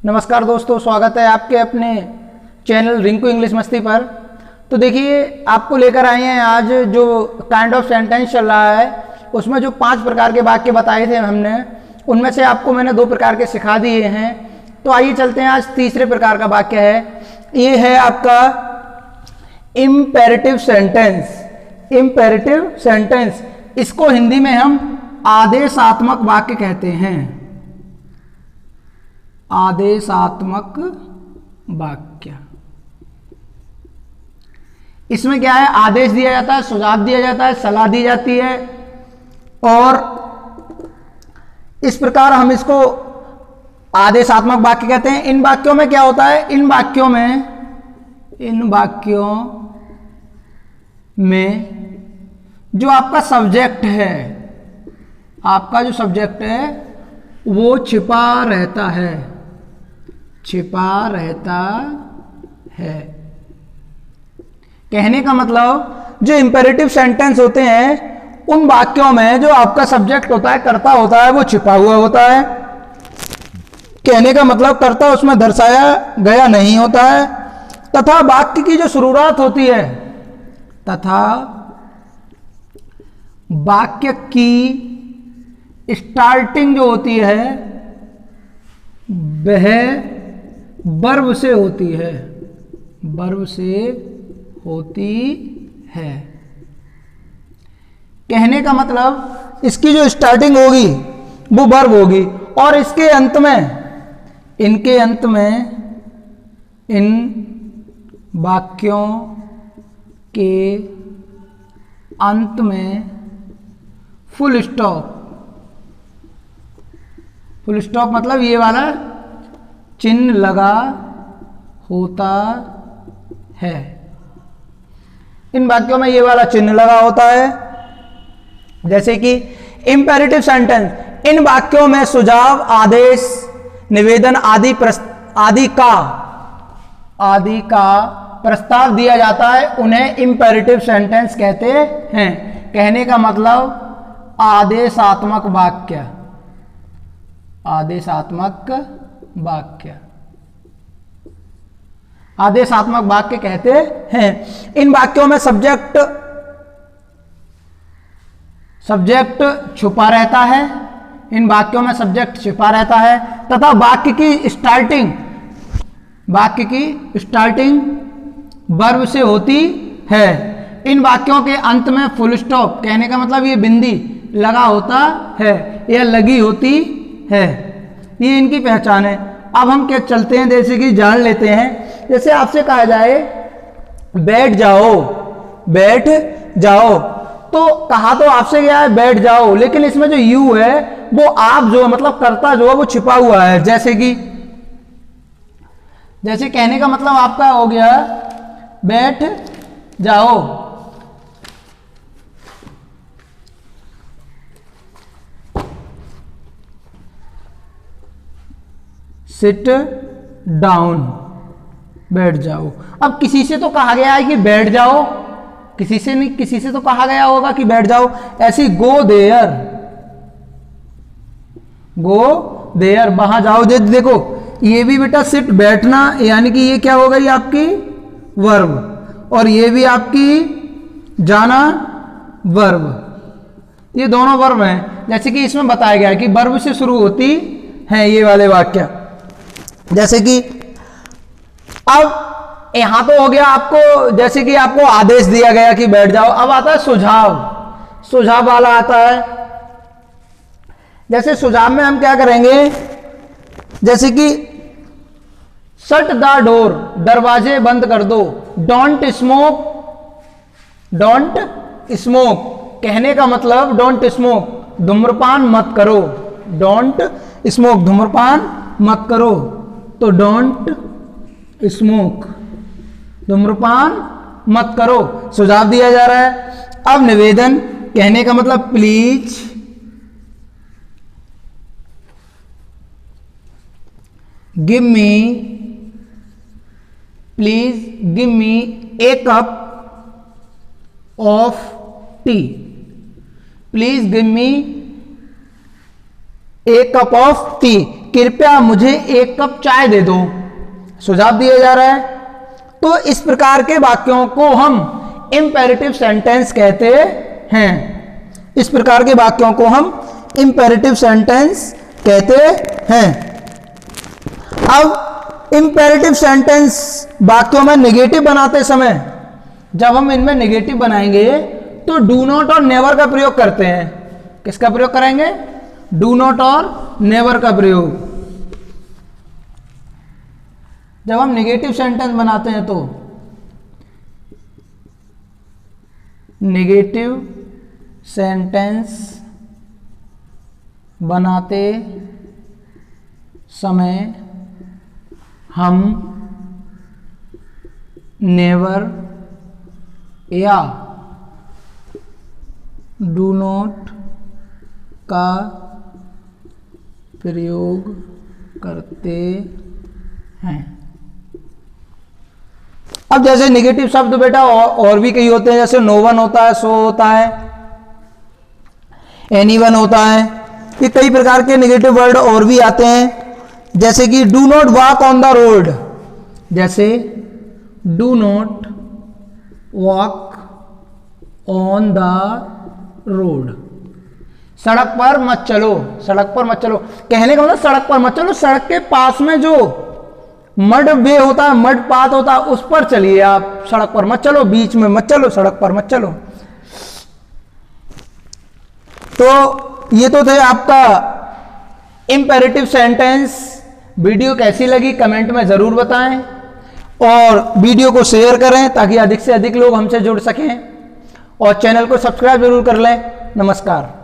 नमस्कार दोस्तों, स्वागत है आपके अपने चैनल रिंकू इंग्लिश मस्ती पर। तो देखिए, आपको लेकर आए हैं आज जो काइंड ऑफ सेंटेंस चल रहा है, उसमें जो 5 प्रकार के वाक्य बताए थे हमने, उनमें से आपको मैंने 2 प्रकार के सिखा दिए हैं। तो आइए चलते हैं, आज तीसरे प्रकार का वाक्य है। ये है आपका इम्पेरेटिव सेंटेंस। इम्पेरेटिव सेंटेंस, इसको हिंदी में हम आदेशात्मक वाक्य कहते हैं। आदेशात्मक वाक्य, इसमें क्या है, आदेश दिया जाता है, सुझाव दिया जाता है, सलाह दी जाती है, और इस प्रकार हम इसको आदेशात्मक वाक्य कहते हैं। इन वाक्यों में क्या होता है, इन वाक्यों में जो आपका सब्जेक्ट है, आपका जो सब्जेक्ट है वो छिपा रहता है, छिपा रहता है। कहने का मतलब, जो इंपेरेटिव सेंटेंस होते हैं उन वाक्यों में जो आपका सब्जेक्ट होता है, कर्ता होता है, वो छिपा हुआ होता है। कहने का मतलब, कर्ता उसमें दर्शाया गया नहीं होता है, तथा वाक्य की जो शुरुआत होती है, तथा वाक्य की स्टार्टिंग जो होती है वह वर्ब से होती है, वर्ब से होती है। कहने का मतलब, इसकी जो स्टार्टिंग होगी वो वर्ब होगी, और इसके अंत में, इनके अंत में, इन वाक्यों के अंत में फुल स्टॉप। फुल स्टॉप मतलब ये वाला चिन्ह लगा होता है। इन वाक्यों में ये वाला चिन्ह लगा होता है। जैसे कि इंपेरेटिव सेंटेंस, इन वाक्यों में सुझाव, आदेश, निवेदन आदि का प्रस्ताव दिया जाता है, उन्हें इंपेरेटिव सेंटेंस कहते हैं। कहने का मतलब, आदेशात्मक वाक्य, आदेशात्मक वाक्य, आदेशात्मक वाक्य कहते हैं। इन वाक्यों में सब्जेक्ट छुपा रहता है, इन वाक्यों में सब्जेक्ट छुपा रहता है, तथा वाक्य की स्टार्टिंग वर्ब से होती है। इन वाक्यों के अंत में फुल स्टॉप, कहने का मतलब ये बिंदी लगा होता है या लगी होती है। ये इनकी पहचान है। अब हम क्या चलते हैं, जैसे कि जान लेते हैं। जैसे आपसे कहा जाए बैठ जाओ, बैठ जाओ, तो कहा तो आपसे गया है बैठ जाओ, लेकिन इसमें जो यू है वो आप जो मतलब कर्ता जो है वो छिपा हुआ है। जैसे कहने का मतलब आपका हो गया बैठ जाओ, सिट डाउन, बैठ जाओ। अब किसी से तो कहा गया है कि बैठ जाओ, किसी से नहीं, किसी से तो कहा गया होगा कि बैठ जाओ। ऐसी गो देयर, वहां जाओ। देखो, ये भी बेटा सिट बैठना, यानी कि ये क्या हो गई आपकी वर्ब, और ये भी आपकी जाना वर्ब। ये दोनों वर्ब हैं। जैसे कि इसमें बताया गया है कि वर्ब से शुरू होती हैं ये वाले वाक्य। जैसे कि अब यहां तो हो गया आपको, जैसे कि आपको आदेश दिया गया कि बैठ जाओ। अब आता है सुझाव वाला आता है। जैसे सुझाव में हम क्या करेंगे, जैसे कि शट द डोर, दरवाजे बंद कर दो। डोंट स्मोक, कहने का मतलब डोंट स्मोक, धूम्रपान मत करो। डोंट स्मोक, धूम्रपान मत करो, तो डोंट स्मोक, धूम्रपान मत करो, सुझाव दिया जा रहा है। अब निवेदन, कहने का मतलब please give me A cup of T, please give me A cup of T. कृपया मुझे 1 कप चाय दे दो, सुझाव दिया जा रहा है। तो इस प्रकार के वाक्यों को हम इंपेरेटिव सेंटेंस कहते हैं। इस प्रकार के वाक्यों को हम इंपेरेटिव सेंटेंस कहते हैं। अब इंपेरेटिव सेंटेंस वाक्यों में नेगेटिव बनाते समय जब हम इनमें नेगेटिव बनाएंगे तो डू नॉट और नेवर का प्रयोग करते हैं। किसका प्रयोग करेंगे? डू नॉट और नेवर का प्रयोग। जब हम नेगेटिव सेंटेंस बनाते हैं तो नेगेटिव सेंटेंस बनाते समय हम नेवर या डू नॉट का प्रयोग करते हैं। अब जैसे नेगेटिव शब्द बेटा और भी कई होते हैं, जैसे नो वन होता है, सो होता है, एनी वन होता है। ये कई प्रकार के नेगेटिव वर्ड और भी आते हैं, जैसे कि do not walk on the road, जैसे do not walk on the road, सड़क पर मत चलो, सड़क पर मत चलो। कहने का मतलब सड़क पर मत चलो, सड़क के पास में जो मड वे होता है, मड पाथ होता है, उस पर चलिए आप, सड़क पर मत चलो, बीच में मत चलो, सड़क पर मत चलो। तो ये तो थे आपका इंपेरेटिव सेंटेंस। वीडियो कैसी लगी कमेंट में जरूर बताएं और वीडियो को शेयर करें ताकि अधिक से अधिक लोग हमसे जुड़ सकें और चैनल को सब्सक्राइब जरूर कर लें। नमस्कार।